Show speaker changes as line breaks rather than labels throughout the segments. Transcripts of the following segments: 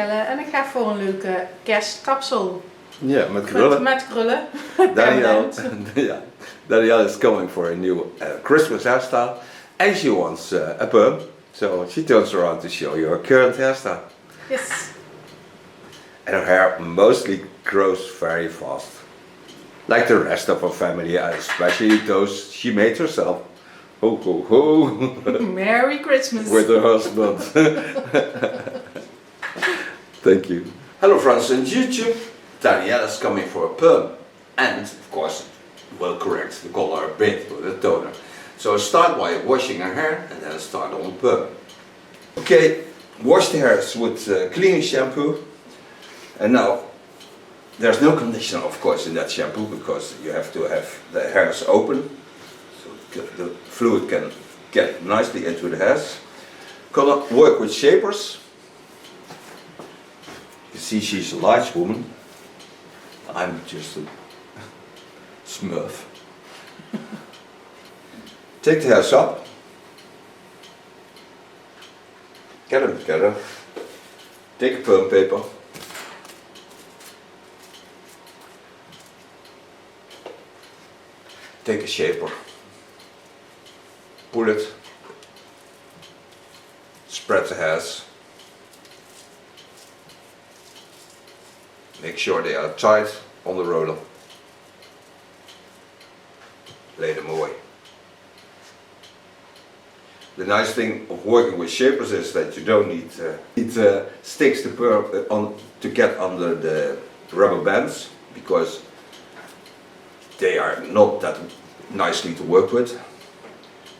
Danielle en ik ga voor een leuke kerstkapsel.
Ja, met krullen.
Met krullen.
Danielle, yeah, Danielle is coming for a new Christmas hairstyle and she wants a perm. So she turns around to show you her current hairstyle.
Yes.
And her hair mostly grows very fast. Like the rest of her family, especially those she made herself. Ho ho ho!
Merry Christmas!
With her husband. Thank you. Hello friends on YouTube. Danielle is coming for a perm. And of course, will correct the color a bit with a toner. So I start by washing her hair and then I start on perm. Okay, wash the hairs with cleaning shampoo. And now, there's no conditioner of course in that shampoo because you have to have the hairs open. So the fluid can get nicely into the hairs. Gonna work with shapers. You see she's a large woman. I'm just a smurf. Take the hairs up. Get them together. Take a perm paper. Take a shaper. Pull it. Spread the hairs. Make sure they are tight on the roller. Lay them away. The nice thing of working with shapers is that you don't need sticks to get under the rubber bands because they are not that nicely to work with.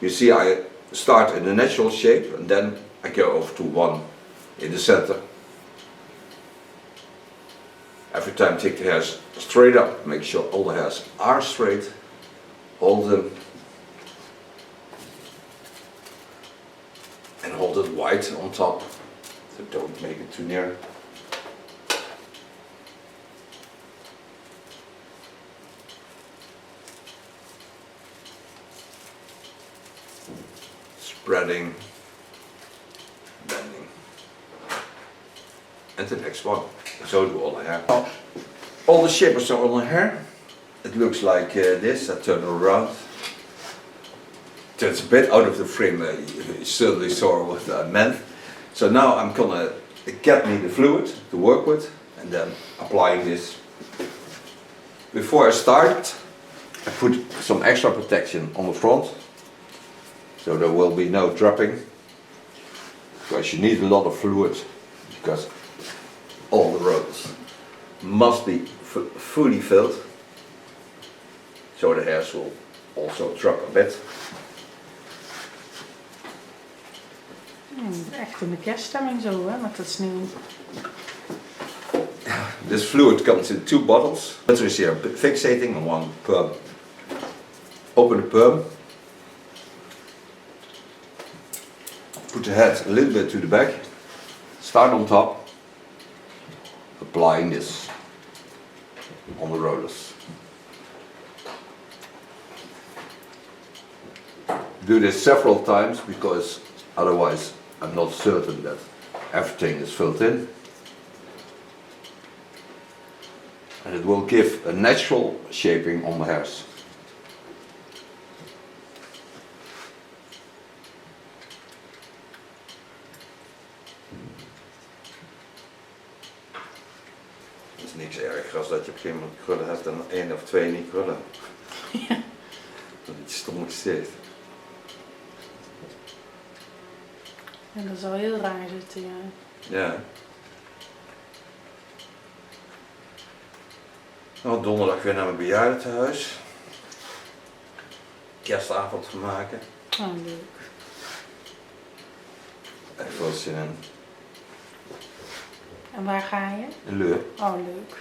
You see, I start in the natural shape and then I go over to one in the center. Every time take the hairs straight up, make sure all the hairs are straight, hold them and hold it wide on top, so don't make it too near. Spreading, bending, and the next one. So do all the hair. All the shapers are on the hair. It looks like this. I turn it around. It's a bit out of the frame. You certainly saw what I meant. So now I'm gonna get me the fluid to work with, and then applying this. Before I start, I put some extra protection on the front. So there will be no dropping, because you need a lot of fluid, because all the rollers must be fully filled, so the hairs will also drop a bit.
Echt in de kerststemming zo, hè, met dat sneeuw.
This fluid comes in 2 bottles. There is here fixating and one perm. Open the perm. Put the head a little bit to the back, start on top, applying this on the rollers. Do this several times because otherwise I'm not certain that everything is filled in. And it will give a natural shaping on the hairs. Het is niks erger als dat je op een gegeven moment krullen hebt en 1 of 2 niet krullen.
Ja.
Dat het stom steekt.
En dat zal heel raar zitten, ja.
Ja. Nou, donderdag weer naar mijn bejaardentehuis. Kerstavond gaan maken.
Oh, leuk.
Echt wel zin in.
En waar ga je?
In Leur.
Oh, leuk.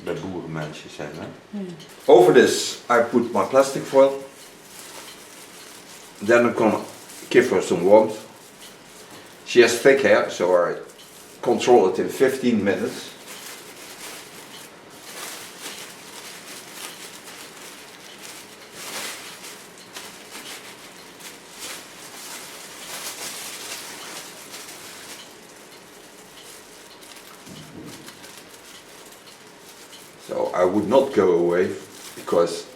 Bij boerenmensjes zijn, hè?
Hmm.
Over this I put my plastic foil. Then I'm gonna give her some warmth. She has thick hair, so I control it in 15 minutes. I would not go away because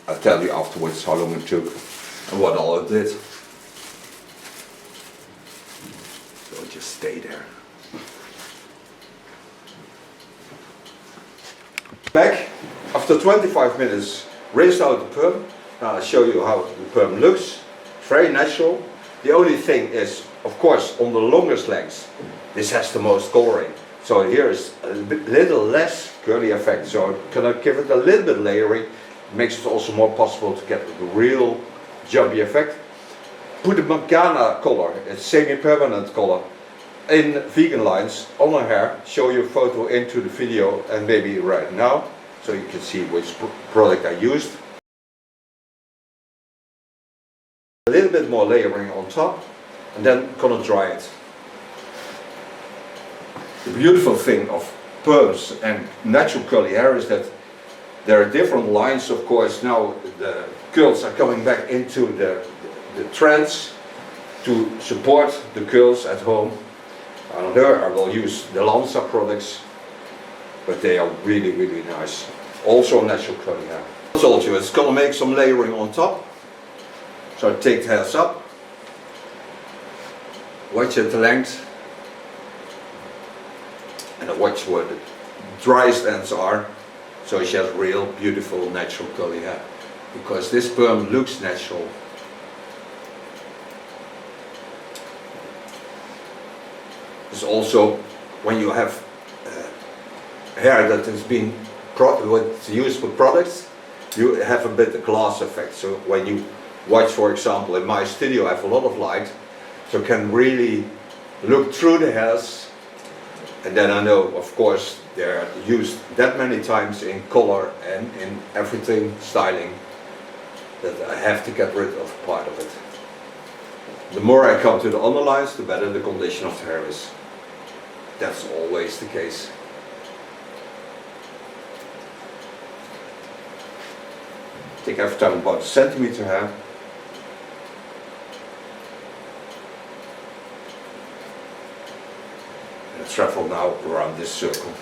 I'll tell you afterwards how long it took and what all it did. So I'll just stay there. Back after 25 minutes, rinsed out the perm. Now I'll show you how the perm looks. It's very natural. The only thing is, of course, on the longest lengths, this has the most coloring. So here is a little less curly effect. So I'm gonna give it a little bit layering. It makes it also more possible to get the real jumpy effect. Put a Magana color, a semi-permanent color, in vegan lines on her hair. Show you a photo into the video and maybe right now, so you can see which product I used. A little bit more layering on top, and then gonna dry it. The beautiful thing of perms and natural curly hair is that there are different lines. Of course, now the curls are coming back into the trends to support the curls at home. On her I will use the Lanza products, but they are really, really nice. Also natural curly hair. I told you it's gonna make some layering on top. So I take the hairs up, watch at the length, and I watch where the driest ends are, so she has real beautiful natural curly hair. Because this perm looks natural. It's also when you have hair that has been used with products, you have a bit of glass effect. So when you watch, for example, in my studio, I have a lot of light, so can really look through the hairs. And then I know, of course, they're used that many times in color and in everything, styling, that I have to get rid of part of it. The more I come to the underlines, the better the condition of the hair is. That's always the case. Take every time about a centimeter hair. And travel now around this circle.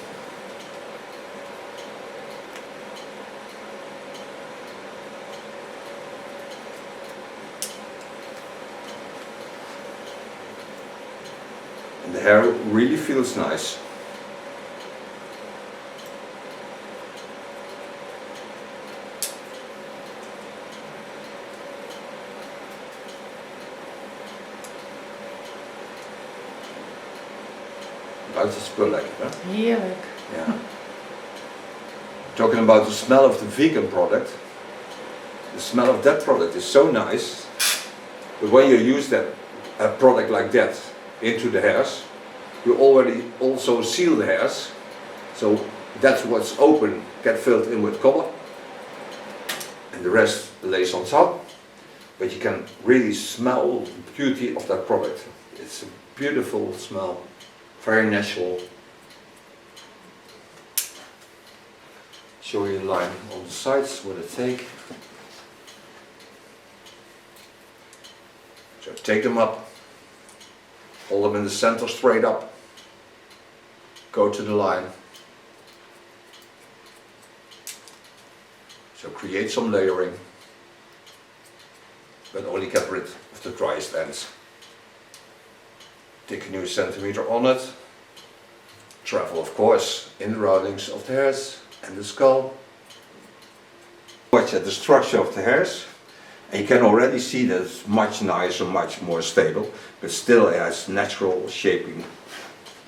And the hair really feels nice. Buiten spul lekker, hè?
Heerlijk.
Yeah. Talking about the smell of the vegan product, the smell of that product is so nice, but when you use that product like that into the hairs, you already also seal the hairs, so that's what's open get filled in with color, and the rest lays on top, but you can really smell the beauty of that product. It's a beautiful smell. Very natural. Show you a line on the sides with a take. So take them up, hold them in the center straight up, go to the line. So create some layering, but only get rid of the driest ends. Take a new centimeter on it, travel of course in the roundings of the hairs and the skull. Watch at the structure of the hairs, and you can already see that it's much nicer, much more stable, but still it has natural shaping,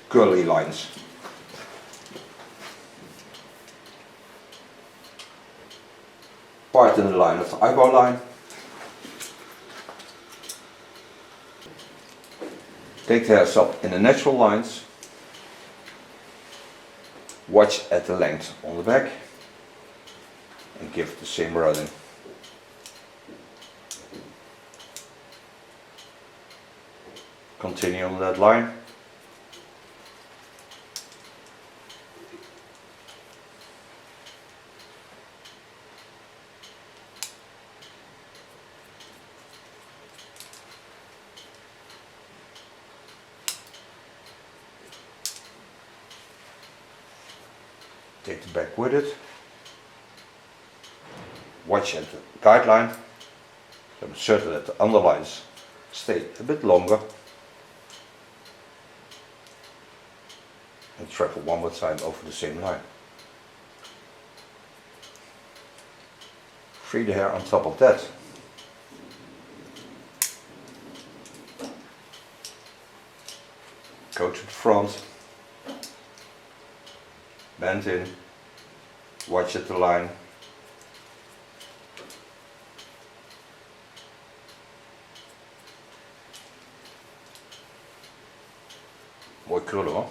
curly lines. Part in the line of the eyebrow line. Take the hairs up in the natural lines, watch at the length on the back, and give the same rounding. Continue on that line. Take the back with it. watch at the guideline. So I'm certain that the underlines stay a bit longer. And travel one more time over the same line. Free the hair on top of that. Go to the front, bend in, watch at the line. Mooi krullen hoor.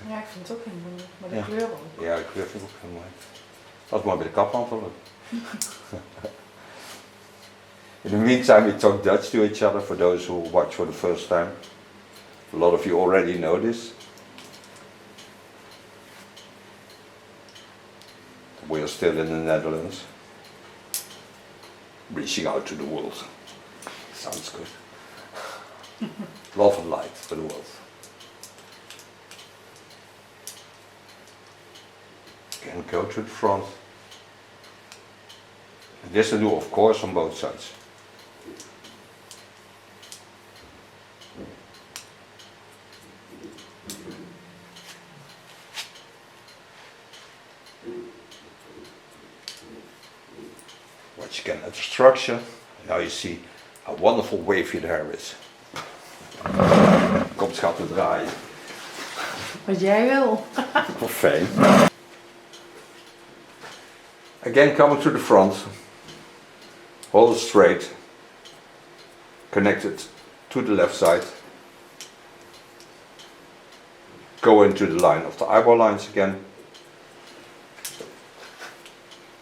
Ja, ik vind het ook heel mooi. Maar de
Ja.
kleur ook.
Ja, de kleur vind ik ook heel mooi. Dat is mooi bij de kapmantel ook. In the meantime, we talk Dutch to each other for those who watch for the first time. A lot of you already know this. We are still in the Netherlands, reaching out to the world. Sounds good. Love and light for the world. Again, go to the front. And this to do, of course, on both sides. Watch again at the structure. Now you see how wonderful wavy the hair is. Komt schat te draaien.
Wat jij wil.
Voor fijn. Again, coming to the front. Hold it straight. Connect it to the left side. Go into the line of the eyebrow lines again.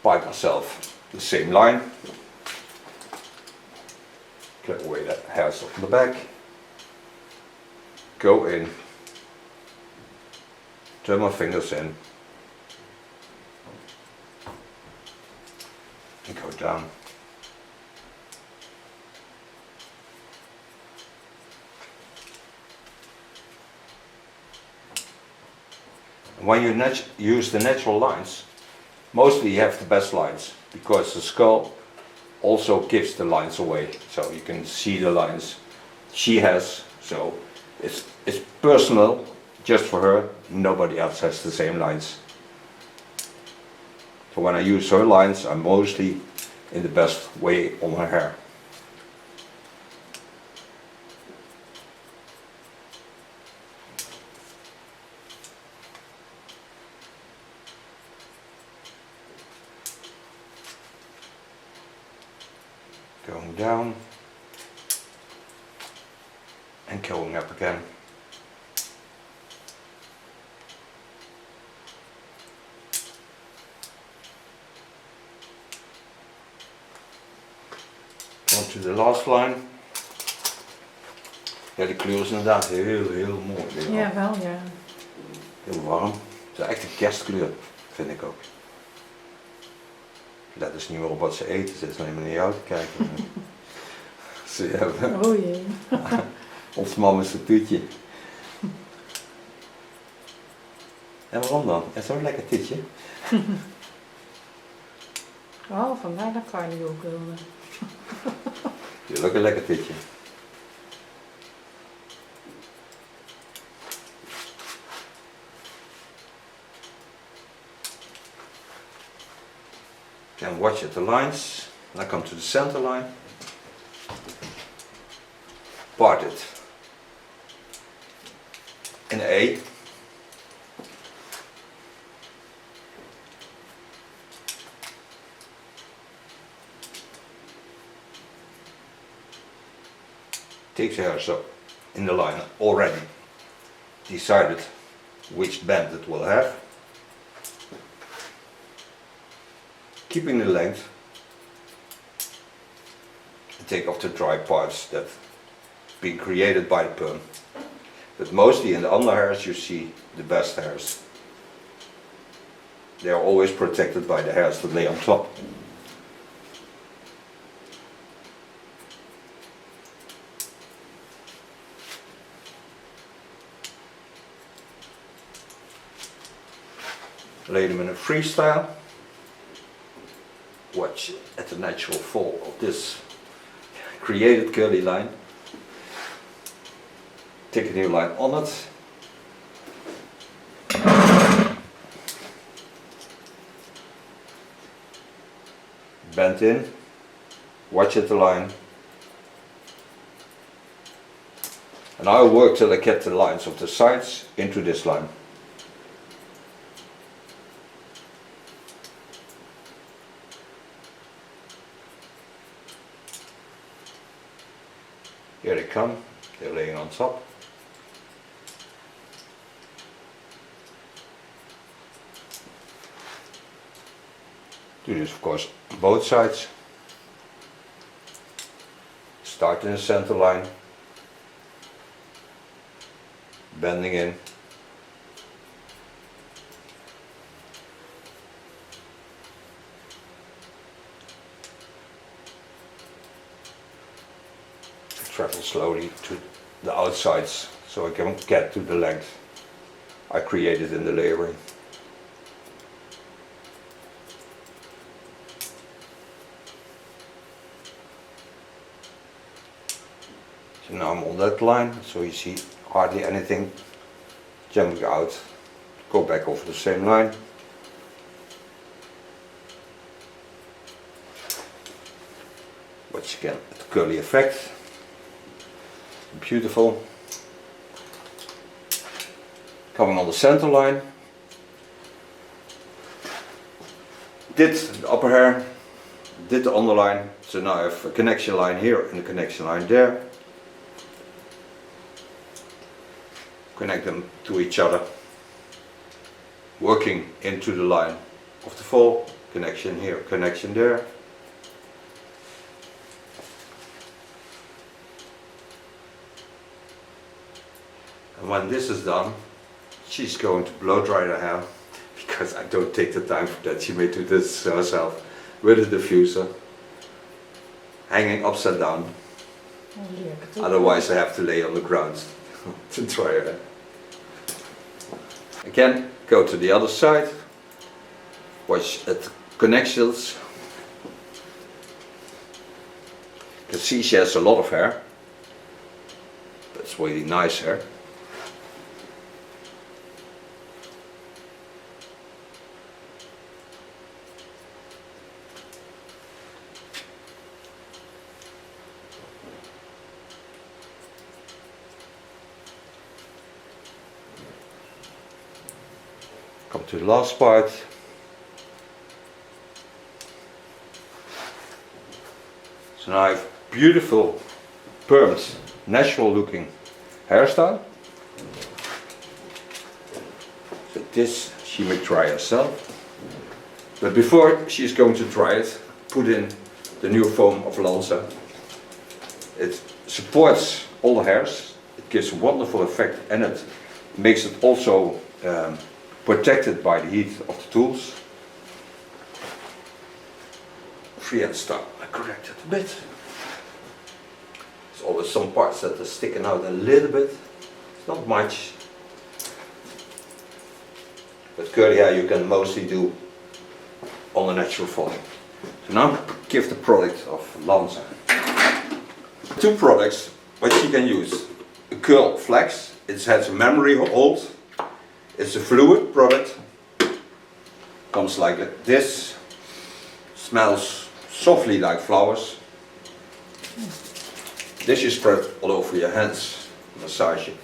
By myself. The same line. Clip away that hairs on the back. Go in. Turn my fingers in. And go down. And when you use the natural lines, mostly you have the best lines, because the skull also gives the lines away, so you can see the lines she has. So it's personal, just for her. Nobody else has the same lines. So when I use her lines, I'm mostly in the best way on her hair. Going down and going up again. On to the last line. Ja, die kleur is inderdaad heel mooi.
Ja, wel ja.
Heel warm. Het is echt een kerstkleur, vind ik ook. Let dus niet meer op wat ze eten, ze is alleen maar naar jou te kijken. Ze hebben
Oh jee.
ons mam is een toetje. En waarom dan? Het is zo'n lekker toetje.
Oh, vandaar dat Carly ook wilde.
Je ook een lekker toetje. Can watch at the lines. And I come to the center line. Part it in A. Take the hairs up in the line already. Decided which bend it will have. Keeping the length. And take off the dry parts that been created by the perm. But mostly in the under hairs you see the best hairs. They are always protected by the hairs that lay on top. Lay them in a freestyle. swatch at the natural fall of this created curly line. Take a new line on it. Bend in, watch at the line. And I'll work till I get the lines of the sides into this line. Here they come, they're laying on top. Do this of course on both sides. Start in the center line. Bending in. Travel slowly to the outsides so I can get to the length I created in the layering. So now I'm on that line, so you see hardly anything jumping out. Go back over the same line. Watch again at the curly effect. Beautiful. Coming on the center line. Did the upper hair, did the underline, so now I have a connection line here and a connection line there. Connect them to each other, working into the line of the fall, connection here, connection there. And when this is done, she's going to blow dry her hair, because I don't take the time for that. She may do this herself with a diffuser, hanging upside down. Otherwise I have to lay on the ground to dry her hair. Again, go to the other side, watch at the connections. You can see she has a lot of hair. That's really nice hair. Come to the last part. So now I have beautiful, permed, natural looking hairstyle. So this she may try herself. But before she is going to dry it, put in the new foam of Lanza. It supports all the hairs, it gives a wonderful effect, and it makes it also protected by the heat of the tools. Freehand start, I correct it a bit. There's always some parts that are sticking out a little bit, it's not much. But curly hair you can mostly do on a natural foam. So now give the product of Lanza. Two products which you can use. A curl flex, it has a memory hold. It's a fluid product, comes like this, smells softly like flowers. This you spread all over your hands, massage it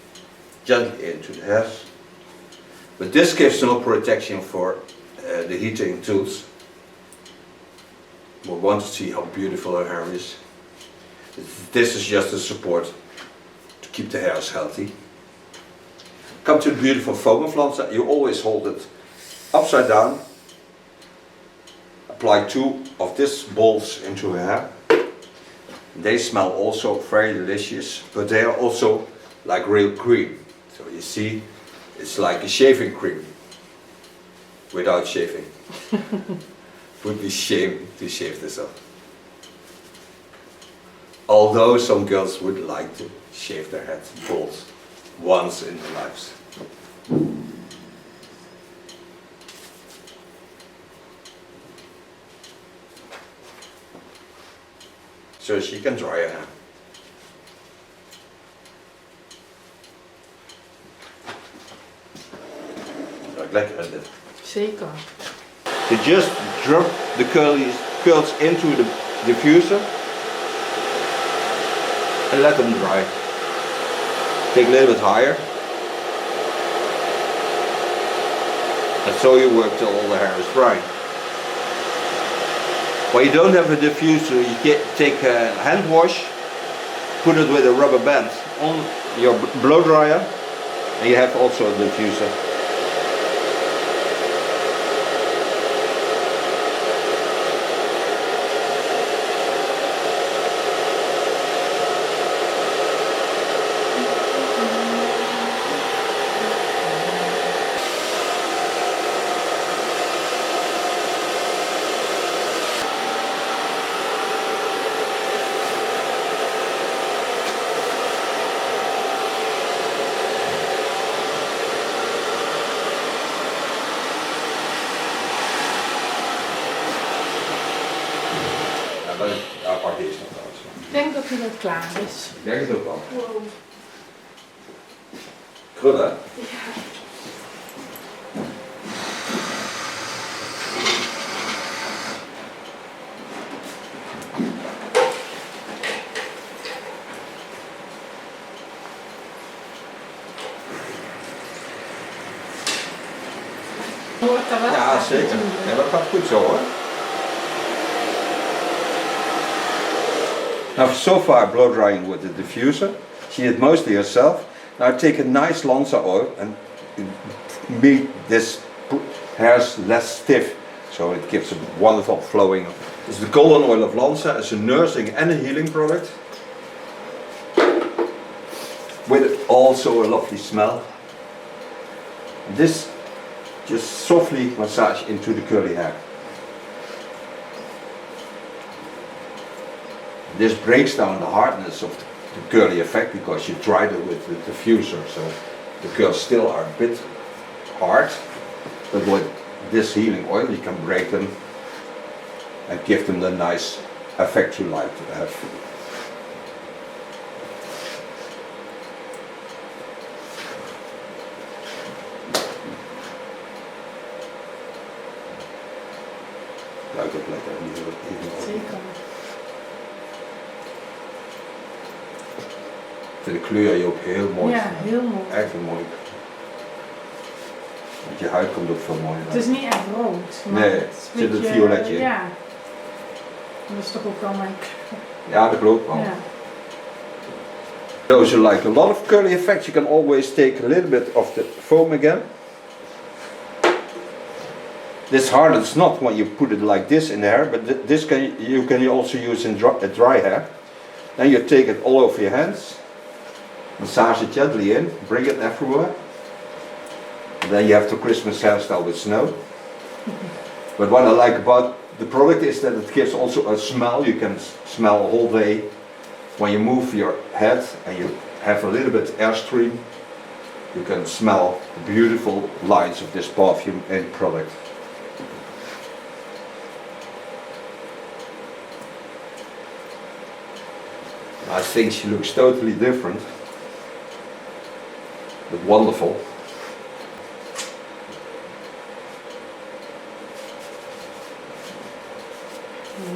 gently into the hairs. But this gives no protection for the heating tools. We want to see how beautiful her hair is. This is just a support to keep the hairs healthy. Come to the beautiful foam of Lanza. You always hold it upside down. Apply two of these balls into her hair. They smell also very delicious, but they are also like real cream. So you see, it's like a shaving cream without shaving. Would be shame to shave this off. Although some girls would like to shave their head bald once in their lives. so she can dry her hair. Ruikt lekker is dit.
Zeker.
You just drop the curls into the diffuser and let them dry. Take a little bit higher. And so you work till all the hair is dry. When you don't have a diffuser, you take a hand wash, put it with a rubber band on your blow dryer, and you have also a diffuser. Apart is nog trouwens.
Ik denk dat hij dat klaar is.
Ik denk het ook wel.
Wow.
Krullen?
Ja. Hoort er wel?
Ja, zeker. Ja, dat gaat goed zo hoor. Now so far blow drying with the diffuser, she did mostly herself. Now take a nice Lanza oil and make this hairs less stiff, so it gives a wonderful flowing. It's the golden oil of Lanza. It's a nursing and a healing product, with also a lovely smell. This just softly massage into the curly hair. This breaks down the hardness of the curly effect because you dried it with the diffuser, so the curls still are a bit hard, but with this healing oil you can break them and give them the nice effect you like to have. Ruikt ook lekker.
Zeker.
Ik vind de kleur hier ook heel mooi.
Ja, heel mooi.
Echt heel mooi. Want je huid komt ook veel mooier.
Het is niet echt rood. Maar
Nee,
het
er
is
zit een
beetje,
violetje in.
Ja. Dat is toch ook wel mijn kleur.
Ja, dat klopt wel.
Ja.
Those who like a lot of curly effects, you can always take a little bit of the foam again. This hardens not when you put it like this in the hair, but this you can also use in dry hair. Then you take it all over your hands, massage it gently in, bring it everywhere. And then you have the Christmas hairstyle with snow. But what I like about the product is that it gives also a smell. You can smell all day. When you move your head and you have a little bit airstream, you can smell the beautiful lines of this perfume and product. I think she looks totally different, but wonderful.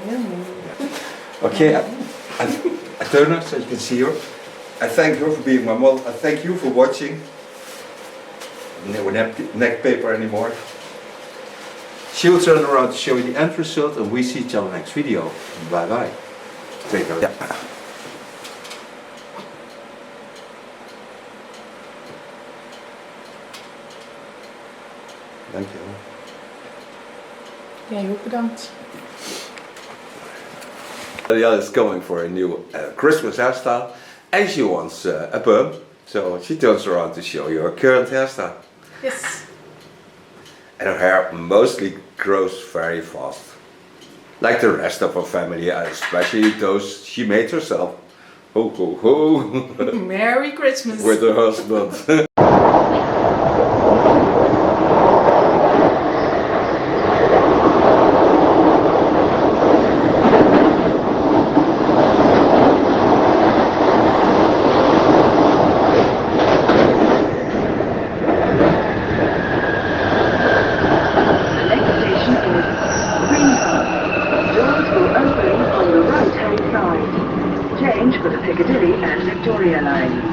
Heel mooi.
Okay, I turn her so you can see her. I thank her for being my model. I thank you for watching. No neck paper anymore. She'll turn around to show you the end result, and we see each other next video. Bye bye. Take care. Yeah. Thank you.
Jij ook bedankt.
Danielle is going for a new Christmas hairstyle and she wants a perm, so she turns around to show you her current hairstyle.
Yes.
And her hair mostly grows very fast, like the rest of her family, especially those she made herself. Ho ho ho!
Merry Christmas.
With her husband.
change for the Piccadilly and Victoria lines.